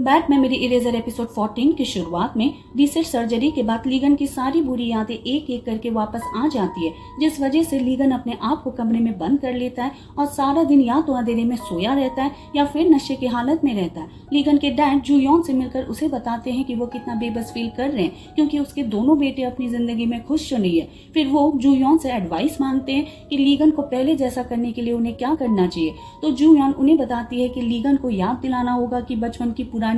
Bad memory eraser episode 14 की शुरुआत में रीसेट सर्जरी के बाद लीगन की सारी बुरी यादें एक एक करके वापस आ जाती है, जिस वजह से लीगन अपने आप को कमरे में बंद कर लेता है और सारा दिन या तो अंधेरे में सोया रहता है या फिर नशे की हालत में रहता है। लीगन के डैड जूयॉन से मिलकर उसे बताते हैं कि वो कितना बेबस फील कर रहे हैं क्योंकि उसके दोनों बेटे अपनी जिंदगी में खुश तो नहीं है। फिर वो जूयॉन से एडवाइस मांगते हैं कि लीगन को पहले जैसा करने के लिए उन्हें क्या करना चाहिए। तो जूयॉन उन्हें बताती है कि लीगन को याद दिलाना होगा कि बचपन की पुरानी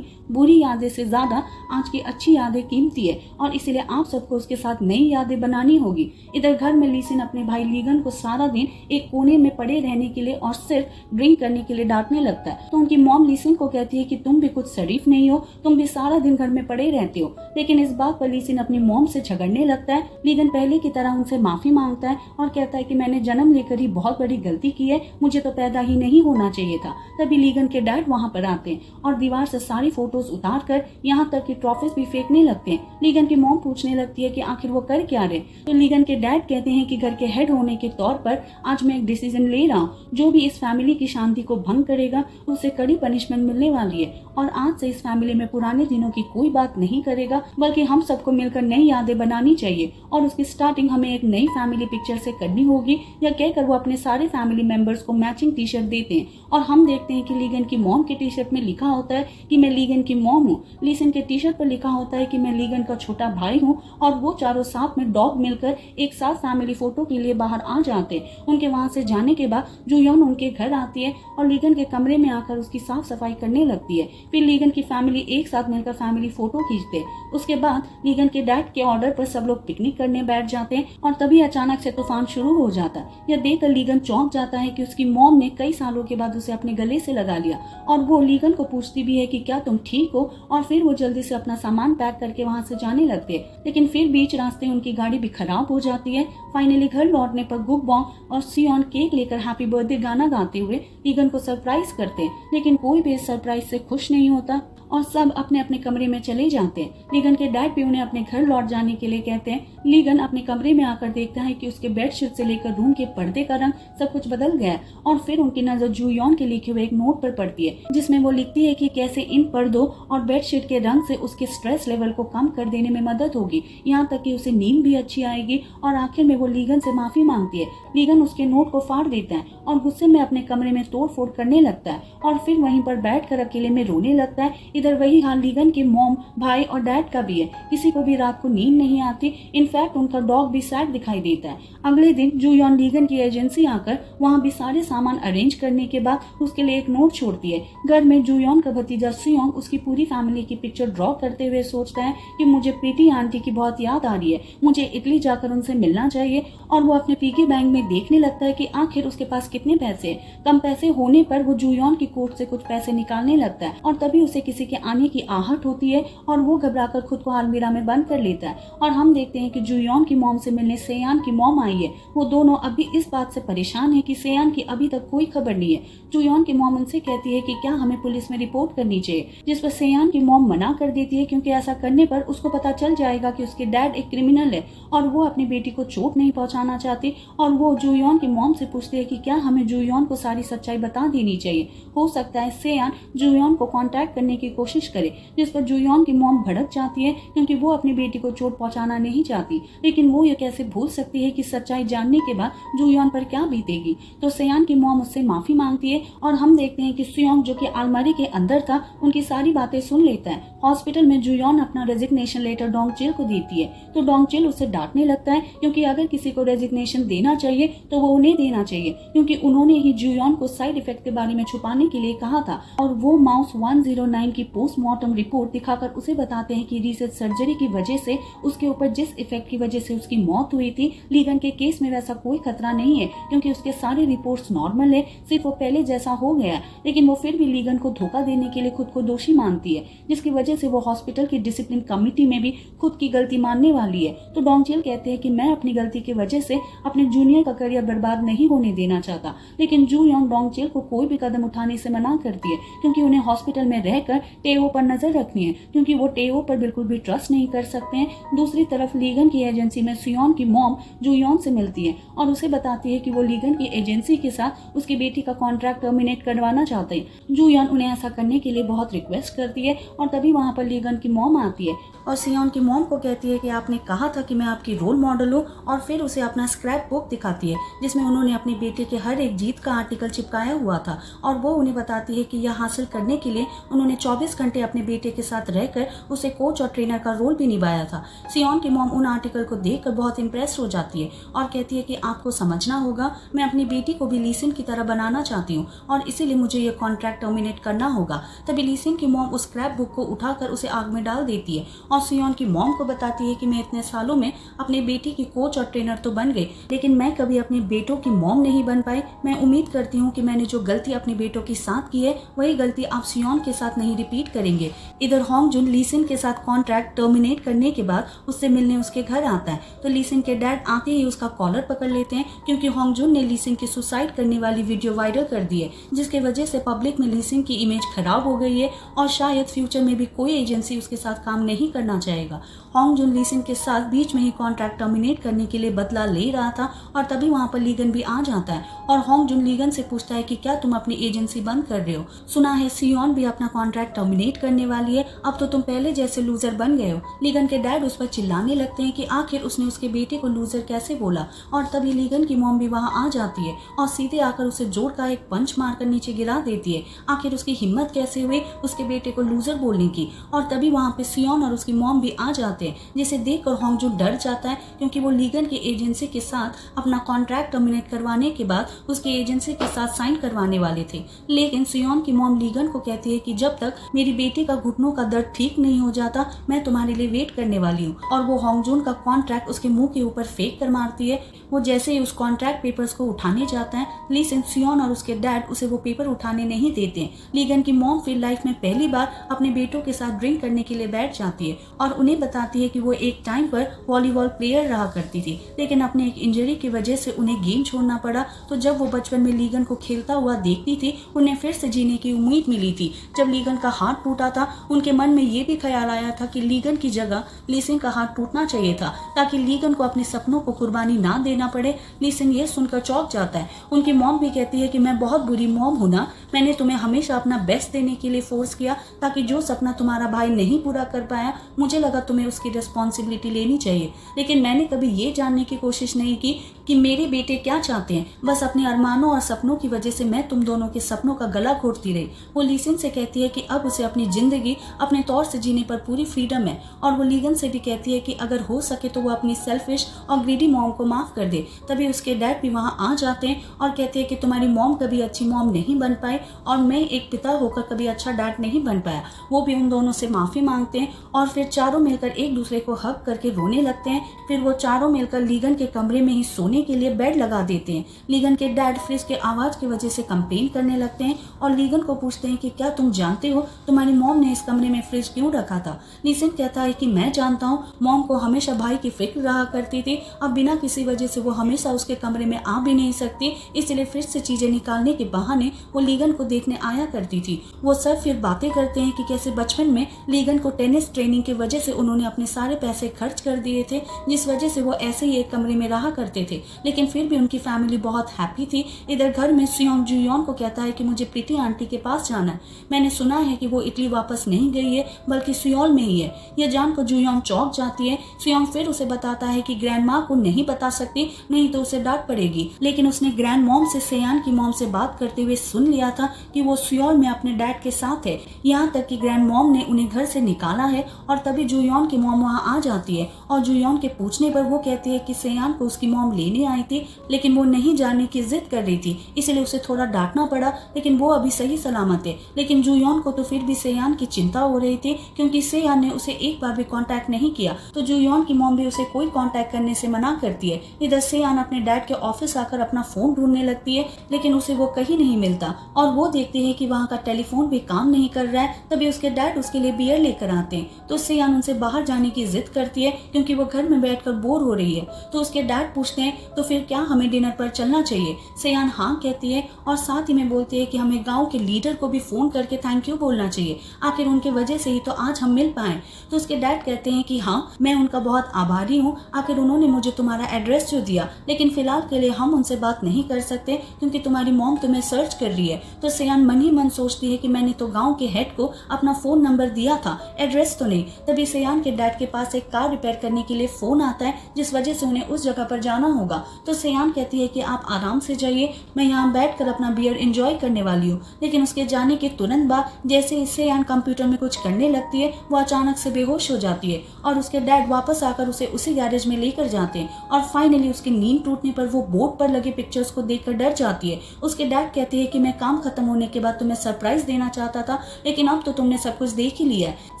बुरी यादें से ज्यादा आज की अच्छी यादें कीमती है और इसलिए आप सबको उसके साथ नई यादें बनानी होगी। इधर घर में लीसिन अपने भाई लीगन को सारा दिन एक कोने में पड़े रहने के लिए और सिर्फ ड्रिंक करने के लिए डांटने लगता है। तो उनकी मॉम लीसिन को कहती है कि तुम भी कुछ शरीफ नहीं हो, तुम भी सारा दिन घर में पड़े रहते हो। लेकिन इस बात पर लीसिन अपनी मॉम से झगड़ने लगता है। लीगन पहले की तरह उनसे माफी मांगता है और कहता है कि मैंने जन्म लेकर ही बहुत बड़ी गलती की है, मुझे तो पैदा ही नहीं होना चाहिए था। तभी लीगन के डैड वहाँ पर आते हैं और दीवार से सारी फोटोज उतार कर यहाँ तक कि ट्रॉफीज भी फेंकने लगते हैं। लीगन की मॉम पूछने लगती है कि आखिर वो कर क्या रहे। तो लीगन के डैड कहते हैं कि घर के हेड होने के तौर पर आज मैं एक डिसीजन ले रहा हूँ, जो भी इस फैमिली की शांति को भंग करेगा उसे कड़ी पनिशमेंट मिलने वाली है और आज से इस फैमिली में पुराने दिनों की कोई बात नहीं करेगा, बल्कि हम सबको मिलकर नई यादें बनानी चाहिए और उसकी स्टार्टिंग हमें एक नई फैमिली पिक्चर से करनी होगी। या कहकर वो अपने सारे फैमिली मेंबर्स को मैचिंग टी शर्ट देते हैं और हम देखते हैं कि लीगन की मॉम के टी शर्ट में लिखा होता है कि मैं लीगन की मॉम हूँ, लीसन के टी शर्ट पर लिखा होता है कि मैं लीगन का छोटा भाई हूँ और वो चारों साथ में डॉग मिलकर एक साथ फैमिली फोटो के लिए बाहर आ जाते हैं। उनके वहां से जाने के बाद जूयॉन उनके घर आती है और लीगन के कमरे में आकर उसकी साफ सफाई करने लगती है। फिर लीगन की फैमिली एक साथ मिलकर फैमिली फोटो खींचते हैं। उसके बाद लीगन के डैड के ऑर्डर पर सब लोग पिकनिक करने बैठ जाते हैं और तभी अचानक से तूफान शुरू हो जाता है। यह देखकर लीगन चौंक जाता है कि उसकी मॉम ने कई सालों के बाद उसे अपने गले से लगा लिया और वो लीगन को पूछती भी है कि क्या तुम ठीक हो, और फिर वो जल्दी से अपना सामान पैक करके वहाँ से जाने लगते हैं। लेकिन फिर बीच रास्ते उनकी गाड़ी भी खराब हो जाती है। फाइनली घर लौटने पर गुग बॉन्ग और सियोन केक लेकर हैप्पी बर्थडे गाना गाते हुए लीगन को सरप्राइज करते हैं, लेकिन कोई भी इस सरप्राइज से खुश नहीं होता और सब अपने अपने कमरे में चले जाते हैं। लीगन के डैड भी उन्हें अपने घर लौट जाने के लिए कहते हैं। लीगन अपने कमरे में आकर देखता है कि उसके बेडशीट से लेकर रूम के पर्दे का रंग सब कुछ बदल गया है और फिर उनकी नजर जूयॉन के लिखे हुए एक नोट पर पड़ती है, जिसमें वो लिखती है कि कैसे इन पर्दों और बेडशीट के रंग से उसके स्ट्रेस लेवल को कम कर देने में मदद होगी, यहाँ तक कि उसे नींद भी अच्छी आएगी। और आखिर में वो लीगन से माफी मांगती है। लीगन उसके नोट को फाड़ देता है और गुस्से में अपने कमरे में तोड़ फोड़ करने लगता है और फिर वहीं पर बैठकर अकेले में रोने लगता है। इधर वही हाल लीगन के मॉम, भाई और डैड का भी है। किसी को भी रात को नींद नहीं आती, इनफैक्ट उनका डॉग भी सैड दिखाई देता है। अगले दिन जूयॉन लीगन की एजेंसी आकर वहाँ भी सारे सामान अरेंज करने के बाद उसके लिए एक नोट छोड़ती है। घर में जूयॉन का भतीजा सियोंग उसकी पूरी फैमिली की पिक्चर ड्रॉ करते हुए सोचता है कि मुझे प्रीति आंटी की बहुत याद आ रही है, मुझे इटली जाकर उनसे मिलना चाहिए। और वो अपने पिगी बैंक में देखने लगता है कि आखिर उसके पास कितने पैसे हैं। कम पैसे होने पर वो जूयॉन की कोट से कुछ पैसे निकालने लगता है और तभी उसे किसी के आने की आहट होती है और वो घबराकर खुद को अलमीरा में बंद कर लेता है। और हम देखते हैं कि जूयॉन की मॉम से मिलने सेयान की मॉम आई है। वो दोनों अभी इस बात से परेशान है कि सेयान की अभी तक कोई खबर नहीं है। जूयॉन की मॉम उनसे कहती है कि क्या हमें पुलिस में रिपोर्ट करनी चाहिए, जिस पर सेयान की मॉम मना कर देती है क्योंकि ऐसा करने पर उसको पता चल जाएगा कि उसके डैड एक क्रिमिनल है और वो अपनी बेटी को चोट नहीं पहुंचाना चाहती। और वो जूयॉन की मॉम से पूछती है कि क्या हमें जूयॉन को सारी सच्चाई बता देनी चाहिए। हो सकता है सेयान जूयॉन को कांटेक्ट करने की कोशिश करे, जिस पर जूयॉन की मॉम भड़क जाती है क्योंकि वो अपनी बेटी को चोट पहुंचाना नहीं चाहती। लेकिन वो ये कैसे भूल सकती है कि सच्चाई जानने के बाद जूयॉन पर क्या बीतेगी। तो सेयान की मॉम उससे माफी मांगती है और हम देखते हैं कि सियोंग, जो कि अलमारी के अंदर था, उनकी सारी बातें सुन लेता है। हॉस्पिटल में जूयॉन अपना रेजिग्नेशन लेटर डोंगचिल को देती है तो डोंगचिल उसे डांटने लगता है क्योंकि अगर किसी को रेजिग्नेशन देना चाहिए तो वो उन्हें देना चाहिए, क्योंकि उन्होंने ही जूयॉन को साइड इफेक्ट के बारे में छुपाने के लिए कहा था। और वो माउस 109 की पोस्टमार्टम रिपोर्ट दिखाकर उसे बताते हैं कि रीसेट सर्जरी की वजह से उसके ऊपर जिस इफेक्ट की वजह से उसकी मौत हुई थी, लीगन के केस में वैसा कोई खतरा नहीं है क्योंकि उसके सारे रिपोर्ट्स नॉर्मल है, सिर्फ वो पहले जैसा हो गया। लेकिन वो फिर भी लीगन को धोखा देने के लिए खुद को दोषी मानती है, जिसकी वजह से वो हॉस्पिटल की डिसिप्लिन कमेटी में भी खुद की गलती मानने वाली है। तो डोंगचिल कहते हैं कि मैं अपनी गलती की वजह से अपने जूनियर का करियर बर्बाद नहीं होने देना चाहता। लेकिन जूयॉन डोंगचिल को कोई भी कदम उठाने से मना करती है क्योंकि उन्हें हॉस्पिटल में रहकर टेओ पर नजर रखनी है, क्योंकि वो टेओ पर बिल्कुल भी ट्रस्ट नहीं कर सकते हैं। दूसरी तरफ लीगन की एजेंसी में सियोन की मॉम जूयॉन से मिलती है और उसे बताती है कि वो लीगन की एजेंसी के साथ उसकी बेटी का कॉन्ट्रैक्ट टर्मिनेट करवाना चाहते हैं। जूयॉन उन्हें ऐसा करने के लिए बहुत बहुत रिक्वेस्ट करती है और तभी वहाँ पर लीगन की मॉम आती है और सियोन की मॉम को कहती है कि आपने कहा था कि मैं आपकी रोल मॉडल हूँ, और फिर उसे अपना स्क्रैप बुक दिखाती है जिसमें उन्होंने अपने बेटे के हर एक जीत का आर्टिकल चिपकाया हुआ था, और वो उन्हें बताती है कि यह हासिल करने के लिए उन्होंने 24 घंटे अपने बेटे के साथ रहकर उसे कोच और ट्रेनर का रोल भी निभाया था। सियोन की मॉम उन आर्टिकल को देखकर बहुत इंप्रेस हो जाती है और कहती है कि आपको समझना होगा, मैं अपनी बेटी को भी लीसिन की तरह बनाना चाहती हूँ और इसीलिए मुझे यह कॉन्ट्रैक्ट टर्मिनेट करना होगा। तभी लीसिन की मॉम उस स्क्रैप बुक को उठाकर उसे आग में डाल देती है और सियोन की मॉम को बताती है कि मैं इतने सालों में अपने बेटी की कोच और ट्रेनर तो बन गई, लेकिन मैं कभी अपने बेटों की मॉम नहीं बन पाई। मैं उम्मीद करती हूँ कि मैंने जो गलती अपने बेटों के साथ की है वही गलती आप सियोन के साथ नहीं रिपीट करेंगे। इधर होंगजुन लीसिन के साथ कॉन्ट्रैक्ट टर्मिनेट करने के बाद उससे मिलने उसके घर आता है, तो लीसिन के डैड आते ही उसका कॉलर पकड़ लेते हैं क्योंकि होंगजुन ने लीसिन की सुसाइड करने वाली वीडियो वायरल कर दी है, जिसकी वजह से पब्लिक में लीसिन की इमेज खराब हो गई है और शायद फ्यूचर में भी कोई एजेंसी उसके साथ काम नहीं करना चाहेगा। होंगजुन लीसिन के साथ बीच में ही कॉन्ट्रैक्ट टर्मिनेट करने के लिए बदला ले रहा था और तभी वहाँ पर लीगन भी आ जाता है और होंगजुन लीगन से पूछता है कि क्या तुम अपनी एजेंसी बंद कर रहे हो? सुना है सियोन भी अपना कॉन्ट्रैक्ट टर्मिनेट करने वाली है, अब तो तुम पहले जैसे लूजर बन गए हो। लीगन के डैड उस पर चिल्लाने लगते हैं कि आखिर उसने उसके बेटे को लूजर कैसे बोला, और तभी लीगन की मॉम भी वहाँ आ जाती है और सीधे आकर उसे जोर का एक पंच मारकर नीचे गिरा देती है। आखिर उसकी हिम्मत कैसे हुई उसके बेटे को लूजर बोलने की, और तभी वहाँ पे सियोन और उसकी मॉम भी आ जाते हैं, जिसे देखकर होंगजुन डर जाता है क्योंकि वो लीगन की एजेंसी के साथ अपना कॉन्ट्रैक्ट टर्मिनेट करवाने के बाद उसकी एजेंसी के साथ साइन करवाने वाले थे। लेकिन सियोन की मॉम लीगन को कहती है कि जब तक मेरी बेटी का घुटनों का दर्द ठीक नहीं हो जाता मैं तुम्हारे लिए वेट करने वाली हूँ, और वो होंगजुन का कॉन्ट्रैक्ट उसके मुंह के ऊपर फेंक कर मारती है। वो जैसे ही उस कॉन्ट्रैक्ट पेपर्स को उठाने जाता है, लेकिन सियोन और उसके डैड उसे वो पेपर उठाने नहीं देते। लीगन की मॉम फिर लाइफ में पहली बार अपने बेटों के साथ ड्रिंक करने के लिए बैठ जाती है और उन्हें बताती है कि वो एक टाइम पर वॉलीबॉल प्लेयर रहा करती थी, लेकिन अपने एक इंजरी की वजह से उन्हें गेम छोड़ना पड़ा। तो जब वो बचपन में लीगन को खेलता हुआ देखती थी, उन्हें फिर से जीने की उम्मीद मिली थी। जब लीगन का हाथ टूटा था, उनके मन में ये भी ख्याल आया था कि लीगन की जगह लीसिन का हाथ टूटना चाहिए था ताकि लीगन को अपने सपनों को कुर्बानी ना देना पड़े। लीसिन ये सुनकर चौंक जाता है। उनकी मॉम भी कहती है कि मैं बहुत बुरी मॉम हूं ना, मैंने तुम्हें हमेशा अपना बेस्ट देने के लिए फोर्स किया ताकि जो सपना तुम्हारा भाई नहीं पूरा कर पाया, मुझे लगा तुम्हें उसकी रिस्पॉन्सिबिलिटी लेनी चाहिए, लेकिन मैंने कभी ये जानने की कोशिश नहीं की कि मेरे बेटे क्या चाहते हैं। बस अपने अरमानों और सपनों की वजह से मैं तुम दोनों के सपनों का गला घोटती रही। वो लीसिन से कहती है कि अब उसे अपनी जिंदगी अपने तौर से जीने पर पूरी फ्रीडम है, और वो लीगन से भी कहती है कि अगर हो सके तो वो अपनी सेल्फिश और ग्रीडी मॉम को माफ कर दे। तभी उसके डैड भी वहाँ आ जाते हैं और कहते हैं कि तुम्हारी मॉम कभी अच्छी मॉम नहीं बन पाई और मैं एक पिता होकर कभी अच्छा डैड नहीं बन पाया। वो भी उन दोनों से माफी मांगते हैं और फिर चारों मिलकर एक दूसरे को हग करके रोने लगते हैं। फिर वो चारों मिलकर लीगन के कमरे में ही सोने के लिए बेड लगा देते हैं। लीगन के डैड फ्रिज के आवाज की वजह से कंप्लेन करने लगते हैं और लीगन को पूछते हैं कि क्या तुम जानते हो तुम्हारी मॉम ने इस कमरे में फ्रिज क्यों रखा था? लीसिन कहता है कि मैं जानता हूँ, मॉम को हमेशा भाई की फिक्र रहा करती थी, अब बिना किसी वजह से वो हमेशा उसके कमरे में आ भी नहीं सकती, इसलिए फ्रिज से चीजें निकालने के बहाने वो लीगन को देखने आया करती थी। वो सब फिर बातें करते हैं कि कैसे बचपन में लीगन को टेनिस ट्रेनिंग की वजह से उन्होंने अपने सारे पैसे खर्च कर दिए थे, जिस वजह से वो ऐसे ही एक कमरे में रहा करते थे, लेकिन फिर भी उनकी फैमिली बहुत हैप्पी थी। इधर घर में सियोंग जुयोन को कहता है कि मुझे प्रीति आंटी के पास जाना है, मैंने सुना है कि वो इटली वापस नहीं गई है बल्कि सियोल में ही है। यह जानकर जुयोन चौंक जाती है। सियोंग फिर उसे बताता है कि ग्रैंड माँ को नहीं बता सकती, नहीं तो उसे डांट पड़ेगी, लेकिन उसने ग्रैंड मॉम से सेयान की मॉम से बात करते हुए सुन लिया था कि वो सियोल में अपने डैड के साथ है, यहाँ तक कि ग्रैंड मॉम ने उन्हें घर से निकाला है। और तभी जुयोन की मॉम वहाँ आ जाती है और जुयोन के पूछने पर वो कहती है कि सेयान को उसकी मॉम लेने आई थी, लेकिन वो नहीं जाने की जिद कर रही थी, इसलिए उसे थोड़ा डांटना पड़ा, लेकिन वो अभी सही सलामत है। लेकिन जुयोन को तो फिर भी सेयान की चिंता हो रही थी क्योंकि सेयान ने उसे एक बार भी कांटेक्ट नहीं किया, तो जुयोन की मॉम भी उसे कोई कांटेक्ट करने से मना करती है। इधर सेयान अपने डैड के ऑफिस आकर अपना फोन ढूंढने लगती है, लेकिन उसे वो कहीं नहीं मिलता और वो देखती है कि वहाँ का टेलीफोन भी काम नहीं कर रहा है। तभी उसके डैड उसके लिए बियर लेकर आते हैं, तो सेयान उनसे बाहर जाने की जिद करती है क्योंकि वो घर में बैठकर बोर हो रही है। तो उसके डैड पूछते हैं तो फिर क्या हमें डिनर पर चलना चाहिए? सेयान हाँ कहती है और साथ ही में बोलती है कि हमें गांव के लीडर को भी फोन करके थैंक यू बोलना चाहिए, आखिर उनके वजह से ही तो आज हम मिल पाए। तो उसके डैड कहते हैं कि हाँ, मैं उनका बहुत आभारी हूँ, आखिर उन्होंने मुझे तुम्हारा एड्रेस जो दिया, लेकिन फिलहाल के लिए हम उनसे बात नहीं कर सकते क्योंकि तुम्हारी मॉम तुम्हें सर्च कर रही है। तो सेयान मन ही मन सोचती है कि मैंने तो गांव के हेड को अपना फोन नंबर दिया था, एड्रेस तो नहीं। तभी सेयान के डैड के पास एक कार रिपेयर करने के लिए फोन आता है, जिस वजह से उन्हें उस जगह पर जाना होगा। तो सेयान कहती है कि आप आराम से जाइए, मैं यहाँ बैठकर अपना बियर एंजॉय करने वाली हूँ। लेकिन उसके जाने के तुरंत बाद जैसे ही सेयान कंप्यूटर में कुछ करने लगती है, वो अचानक से बेहोश हो जाती है और उसके डैड वापस आकर उसे उसी गैरेज में लेकर जाते हैं। और फाइनली उसकी नींद टूटने पर वो बोर्ड पर लगे पिक्चर्स को देखकर डर जाती है। उसके डैड कहते हैं कि मैं काम खत्म होने के बाद तुम्हें सरप्राइज देना चाहता था, लेकिन अब तो तुमने सब कुछ देख ही लिया है।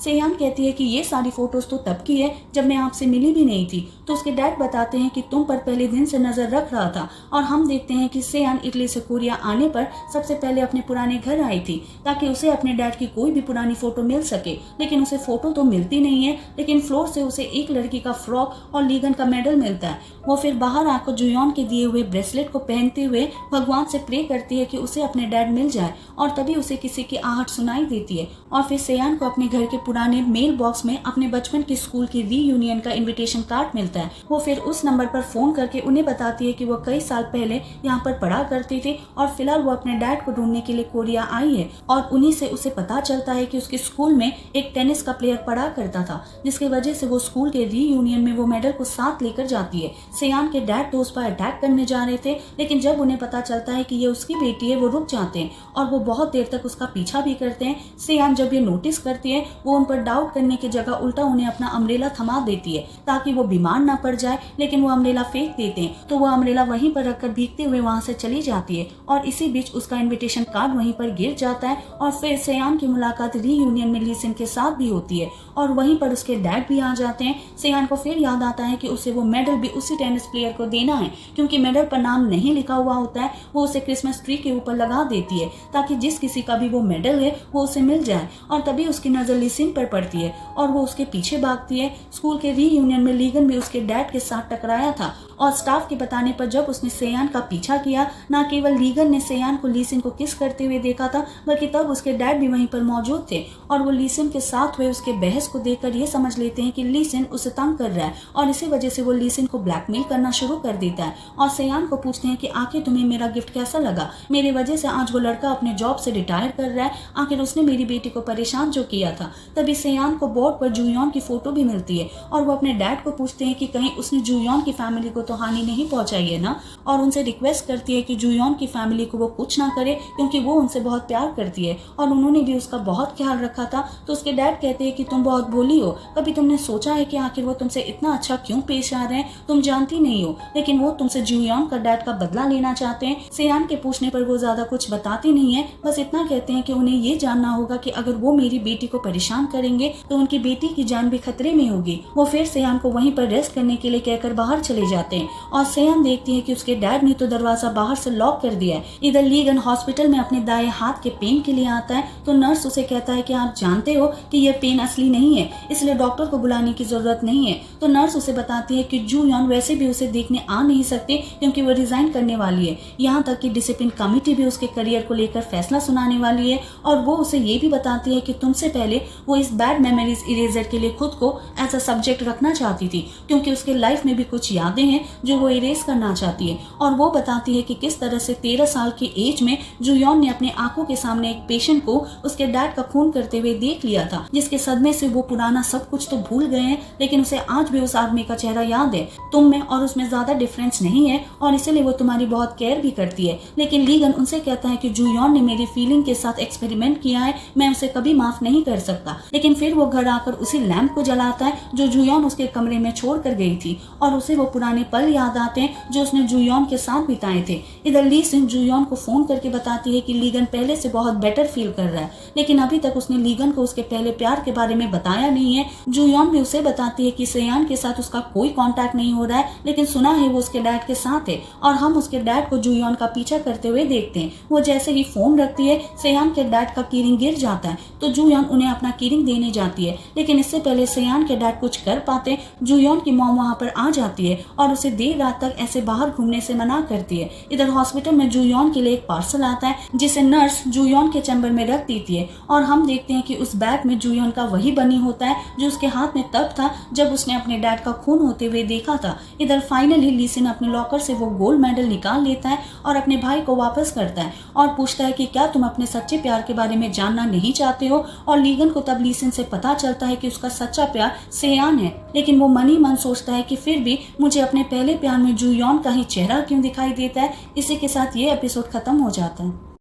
सेयान कहती है कि ये सारी फोटोज तो तब की है जब मैं आपसे मिली भी नहीं थी। तो उसके डैड बताते हैं कि तुम पर पहले दिन से नजर रख रहा था। और हम देखते हैं कि सेयान इटली से कोरिया आने पर सबसे पहले अपने पुराने घर आई थी ताकि उसे अपने डैड की कोई भी पुरानी फोटो मिल सके, लेकिन उसे फोटो तो मिलती नहीं है। लेकिन फ्लोर से उसे एक लड़की का फ्रॉक और लीगन का मेडल मिलता है। वो फिर बाहर आकर जुयॉन के दिए हुए ब्रेसलेट को पहनते हुए भगवान से प्रे करती है कि उसे अपने डैड मिल जाए। और तभी उसे किसी की आहट सुनाई देती है और फिर सेयान को अपने घर के पुराने मेल बॉक्स में अपने बचपन की स्कूल की रीयूनियन का इनविटेशन कार्ड मिलता है। वो फिर उस नंबर पर फोन करके उन्हें बताती है कि वो कई साल पहले यहाँ पर पढ़ा करती थी और फिलहाल वो अपने डैड को ढूंढने के लिए कोरिया आई है। और उन्हीं से उसे पता चलता है कि उसके स्कूल में एक टेनिस का प्लेयर पढ़ा करता था, जिसकी वजह से वो स्कूल के रीयूनियन में वो मेडल को साथ लेकर जाती है। सेयान के डैड तो उस पर अटैक करने जा रहे थे, लेकिन जब उन्हें पता चलता है कि ये उसकी बेटी है, वो रुक जाते हैं और वो बहुत देर तक उसका पीछा भी करते हैं। सेयान जब ये नोटिस करती है, वो उन पर डाउट करने की जगह उल्टा उन्हें अपना अम्ब्रेला थमा देती है ताकि वो बीमार ना पड़ जाए, लेकिन वो अम्ब्रेला फेंक देते हैं। तो वो अम्ब्रेला वहीं पर रखकर भीगते हुए वहां से चली जाती है और इसी बीच उसका इन्विटेशन कार्ड वहीं पर गिर जाता है। और फिर सेयान की मुलाकात रीयूनियन में लीसिन के साथ भी होती है और वहीं पर उसके डैड भी आ जाते हैं। सेयान को फिर याद आता है कि उसे वो मेडल भी उसी टेनिस प्लेयर को देना है, क्योंकि मेडल पर नाम नहीं लिखा हुआ होता है। वो उसे क्रिसमस ट्री के ऊपर लगा देती है ताकि जिस किसी का भी वो मेडल है वो उसे मिल जाए। और तभी उसकी नजर लिसिन पर पड़ती है और वो उसके पीछे भागती है। स्कूल के रीयूनियन में लीगन भी उसके डैड के साथ टकराया था और स्टाफ के बताने पर जब उसने सेयान का पीछा किया, न केवल लीगन ने सेयान को लीसिन को किस करते हुए देखा था, बल्कि तब उसके डैड भी वहीं पर मौजूद थे और वो लीसिन के साथ हुए उसके बहस को देखकर ये समझ लेते हैं कि लीसिन उसे तंग कर रहा है और इसी वजह से वो लीसिन को ब्लैकमेल करना शुरू कर देता है। और सेयान को पूछते हैं कि आखिर तुम्हें मेरा गिफ्ट कैसा लगा, मेरी वजह से आज वो लड़का अपने जॉब से रिटायर कर रहा है, आखिर उसने मेरी बेटी को परेशान जो किया था। तभी सेयान को बोर्ड पर जुयॉन की फोटो भी मिलती है और वो अपने डैड को पूछते हैं कि कहीं उसने जुयॉन की फैमिली को तो हानि नहीं पहुंचाई है ना, और उनसे रिक्वेस्ट करती है कि जुयॉन की फैमिली को वो कुछ ना करे क्योंकि वो उनसे बहुत प्यार करती है और उन्होंने भी उसका बहुत ख्याल रखा था। तो उसके डैड कहते हैं कि तुम बहुत भोली हो, कभी तुमने सोचा है कि आखिर वो तुमसे इतना अच्छा क्यों पेश आ रहे हैं, तुम जानती नहीं हो, लेकिन वो तुमसे जुयॉन का डैड का बदला लेना चाहते हैं। सेयान के पूछने पर वो ज्यादा कुछ बताती नहीं है, बस इतना कहते हैं कि उन्हें ये जानना होगा कि अगर वो मेरी बेटी को परेशान करेंगे तो उनकी बेटी की जान भी खतरे में होगी। वो फिर सेयान को वहीं पर रेस्ट करने के लिए कहकर बाहर चले जाते हैं और सेयान देखती है कि उसके डैड ने तो दरवाजा बाहर से लॉक कर दिया है। इधर लीगन हॉस्पिटल में अपने दाएं हाथ के पेन के लिए आता है तो नर्स उसे कहता है कि आप जानते हो कि यह पेन असली नहीं है, इसलिए डॉक्टर को बुलाने की जरूरत नहीं है। तो नर्स उसे बताती है कि जुयॉन वैसे भी उसे देखने आ नहीं सकती क्योंकि वो रिजाइन करने वाली है, यहाँ तक कि डिसिप्लिन कमेटी भी उसके करियर को लेकर फैसला सुनाने वाली है। और वो उसे ये भी बताती है कि तुमसे पहले वो इस बैड मेमोरीज इरेजर के लिए खुद को एज अ सब्जेक्ट रखना चाहती थी क्योंकि उसके लाइफ में भी कुछ यादें हैं जो वो इरेज करना चाहती है। और वो बताती है कि किस तरह से 13 साल की एज में जुयॉन ने अपने आंखों के सामने एक पेशेंट को उसके डैड का खून करते हुए देख लिया था, जिसके सदमे से वो पुराना सब कुछ तो भूल गए हैं, लेकिन उसे आज भी उस आदमी का चेहरा याद है। तुम में और उसमें ज्यादा डिफरेंस नहीं है और इसीलिए वो तुम्हारी बहुत केयर भी करती है। लेकिन लीगन उनसे कहता है कि जुयॉन ने मेरी फीलिंग के साथ एक्सपेरिमेंट किया है, मैं उसे कभी माफ नहीं कर सकता। लेकिन फिर वो घर आकर उसी लैंप को जलाता है जो जुयॉन उसके कमरे में छोड़ कर गई थी और उसे वो पुराने पल याद आते हैं जो उसने जुयॉन के साथ बिताए थे। इधर लीसिन जुयॉन को फोन करके बताती है कि लीगन पहले से बहुत बेटर फील कर रहा है, लेकिन अभी तक उसने लीगन को उसके पहले प्यार के बारे में बताया नहीं है। जुयॉन भी उसे बताती है कि सेयान के साथ उसका कोई कांटेक्ट नहीं हो रहा है, लेकिन सुना है वो उसके डैड के साथ है और हम उसके डैड को जुयॉन का पीछा करते हुए देखते हैं। वो जैसे ही फोन रखती है, सेयान के डैड का कीरिंग गिर जाता है तो जुयॉन उन्हें अपना कीरिंग देने जाती है, लेकिन इससे पहले सेयान के डैड कुछ कर पाते जुयॉन की मॉम वहां पर आ जाती है और उसे देर रात तक ऐसे बाहर घूमने से मना करती है। इधर हॉस्पिटल में जूयॉन के लिए एक पार्सल आता है जिसे नर्स जूयॉन के चैम्बर में रख देती है और हम देखते हैं कि उस बैग में जूयॉन का वही बनी होता है जो उसके हाथ में तब था जब उसने अपने डैड का खून होते हुए देखा था। इधर फाइनली लीसिन अपने लॉकर से वो गोल्ड मेडल निकाल लेता है और अपने भाई को वापस करता है और पूछता है कि क्या तुम अपने सच्चे प्यार के बारे में जानना नहीं चाहते हो। और लीगन को तब लीसिन से पता चलता है कि उसका सच्चा प्यार सेयान है, लेकिन वो मन ही मन सोचता है कि फिर भी मुझे अपने पहले प्यार में जूयॉन का ही चेहरा क्यों दिखाई देता है। इसी के साथ ये एपिसोड खत्म हो जाता है।